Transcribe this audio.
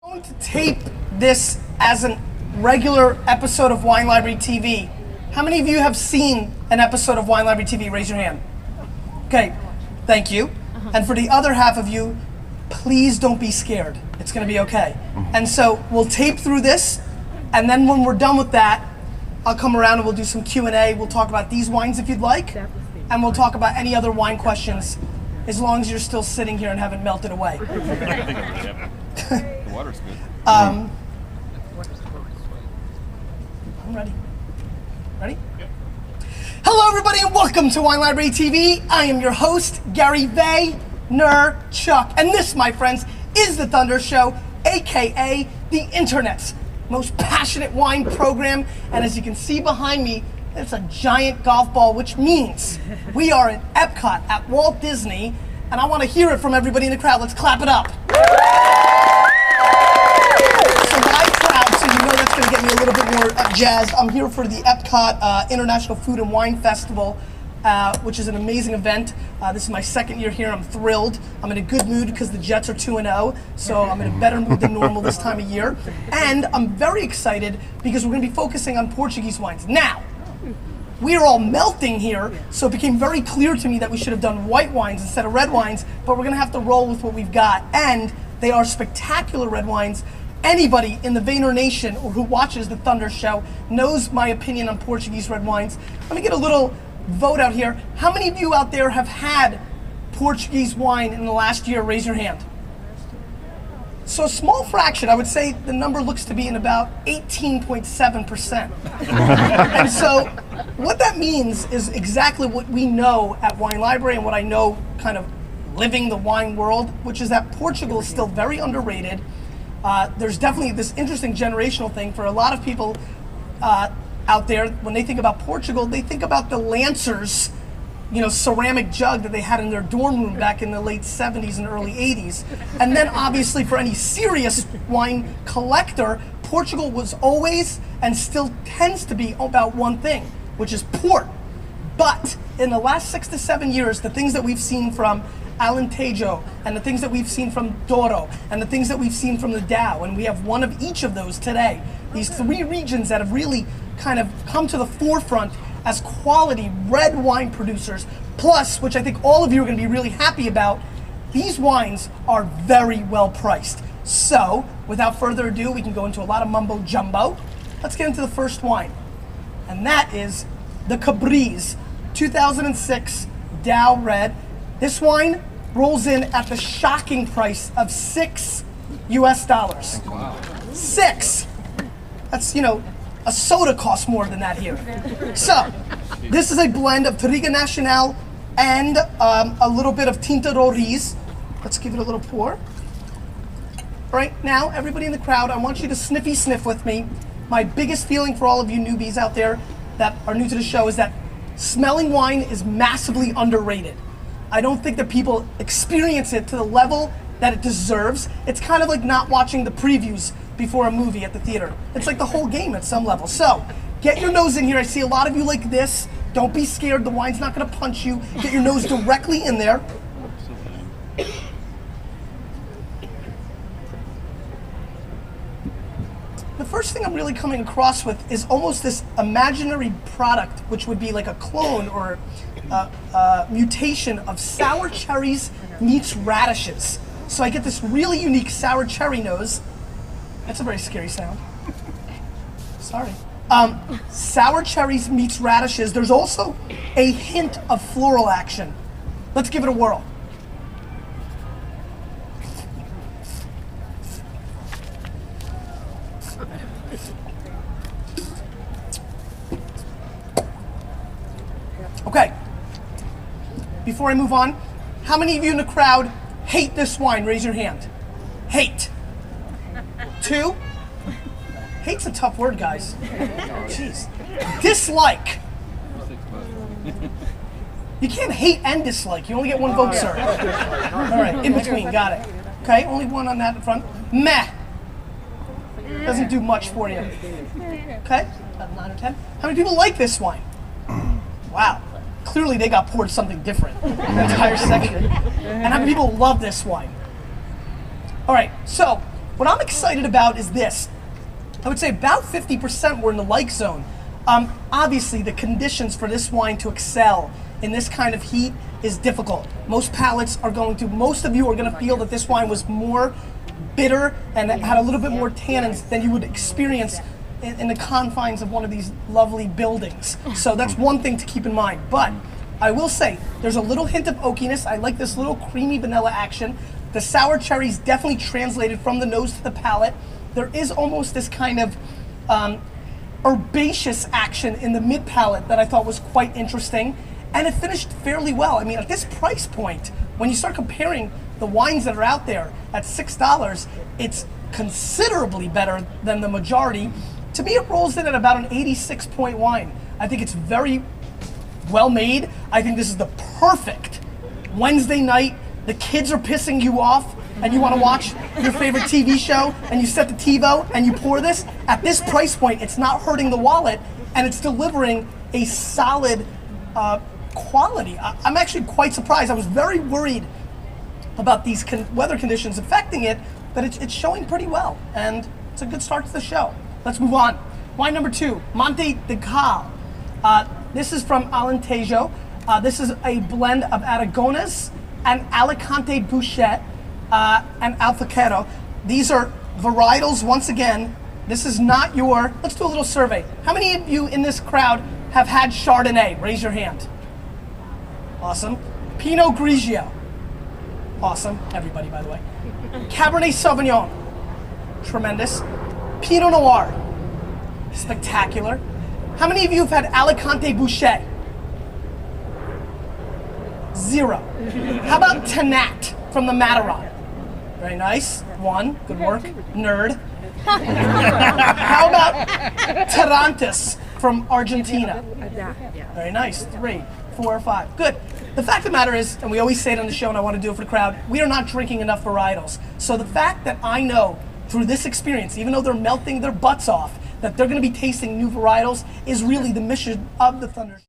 I'm going to tape this as a regular episode of Wine Library TV. How many of you have seen an episode of Wine Library TV? Raise your hand. Okay, thank you. And for the other half of you, please don't be scared. It's going to be okay. And so we'll tape through this, and then when we're done with that, I'll come around and we'll do some Q&A. We'll talk about these wines if you'd like, and we'll talk about any other wine questions, as long as you're still sitting here and haven't melted away. The water's good. I'm ready. Ready? Yep. Hello, everybody, and welcome to Wine Library TV. I am your host, Gary Vaynerchuk, and this, my friends, is the Thunder Show, aka the internet's most passionate wine program. And as you can see behind me, it's a giant golf ball, which means we are at Epcot at Walt Disney, and I want to hear it from everybody in the crowd. Let's clap it up. So my crowd, so you know that's going to get me a little bit more jazzed. I'm here for the Epcot International Food and Wine Festival, which is an amazing event. This is my second year here. I'm thrilled. I'm in a good mood because the Jets are 2-0, so I'm in a better mood than normal this time of year. And I'm very excited because we're going to be focusing on Portuguese wines. Now, we are all melting here, so it became very clear to me that we should have done white wines instead of red wines, but we're going to have to roll with what we've got. And they are spectacular red wines. Anybody in the Vayner Nation or who watches the Thunder Show knows my opinion on Portuguese red wines. Let me get a little vote out here. How many of you out there have had Portuguese wine in the last year? Raise your hand. So a small fraction, I would say the number looks to be in about 18.7%. And so what that means is exactly what we know at Wine Library and what I know kind of living the wine world, which is that Portugal is still very underrated. There's definitely this interesting generational thing for a lot of people out there. When they think about Portugal, they think about the Lancers, ceramic jug that they had in their dorm room back in the late 70s and early 80s. And then obviously for any serious wine collector, Portugal was always and still tends to be about one thing, which is port. But in the last 6 to 7 years, the things that we've seen from Alentejo, and the things that we've seen from Douro, and the things that we've seen from the Dow, and we have one of each of those today. These three regions that have really kind of come to the forefront as quality red wine producers, plus, which I think all of you are going to be really happy about, these wines are very well priced. So, without further ado, we can go into a lot of mumbo jumbo. Let's get into the first wine, and that is the Cabriz 2006 Dow Red. This wine rolls in at the shocking price of $6 US. Wow. 6. That's, a soda costs more than that here. So, this is a blend of Touriga Nacional and a little bit of Tinta Roriz. Let's give it a little pour. All right, now, everybody in the crowd, I want you to sniffy sniff with me. My biggest feeling for all of you newbies out there that are new to the show is that smelling wine is massively underrated. I don't think that people experience it to the level that it deserves. It's kind of like not watching the previews before a movie at the theater. It's like the whole game at some level. So, get your nose in here. I see a lot of you like this. Don't be scared. The wine's not going to punch you. Get your nose directly in there. The first thing I'm really coming across with is almost this imaginary product, which would be like a clone or mutation of sour cherries meets radishes. So I get this really unique sour cherry nose. That's a very scary sound. Sorry. Sour cherries meets radishes. There's also a hint of floral action. Let's give it a whirl. Okay. Before I move on, how many of you in the crowd hate this wine? Raise your hand. Hate. 2? Hate's a tough word, guys. Jeez. Dislike. You can't hate and dislike. You only get one vote, sir. All right, in between, got it. Okay, only one on that in front. Meh. Doesn't do much for you. Okay, about 9 or 10. How many people like this wine? Wow. Clearly they got poured something different. The entire section. And how many people love this wine? All right, so What I'm excited about is this. I would say about 50% were in the like zone. Obviously, the conditions for this wine to excel in this kind of heat is difficult. Most palates are most of you are going to feel that this wine was more bitter and had a little bit more tannins than you would experience in the confines of one of these lovely buildings. So that's one thing to keep in mind. But I will say, there's a little hint of oakiness. I like this little creamy vanilla action. The sour cherries definitely translated from the nose to the palate. There is almost this kind of herbaceous action in the mid palate that I thought was quite interesting. And it finished fairly well. I mean, at this price point, when you start comparing the wines that are out there at $6, it's considerably better than the majority. To me, it rolls in at about an 86 point wine. I think it's very well made. I think this is the perfect Wednesday night. The kids are pissing you off and you want to watch your favorite TV show and you set the TiVo and you pour this. At this price point, it's not hurting the wallet and it's delivering a solid quality. I'm actually quite surprised. I was very worried about these weather conditions affecting it, but it's showing pretty well, and it's a good start to the show. Let's move on. Wine number 2, Monte de Cal. This is from Alentejo. This is a blend of Aragones and Alicante Bouchet and Alfaquero. These are varietals, once again. This is not your, let's do a little survey. How many of you in this crowd have had Chardonnay? Raise your hand. Awesome. Pinot Grigio. Awesome. Everybody, by the way. Cabernet Sauvignon. Tremendous. Pinot Noir. Spectacular. How many of you have had Alicante Bouchet? 0. How about Tanat from the Mataron? Very nice. 1. Good work. Nerd. How about Tarantis from Argentina? Very nice. 3, 4, 5. Good. The fact of the matter is, and we always say it on the show and I want to do it for the crowd, we are not drinking enough varietals. So the fact that I know through this experience, even though they're melting their butts off, that they're going to be tasting new varietals is really the mission of the Thunder.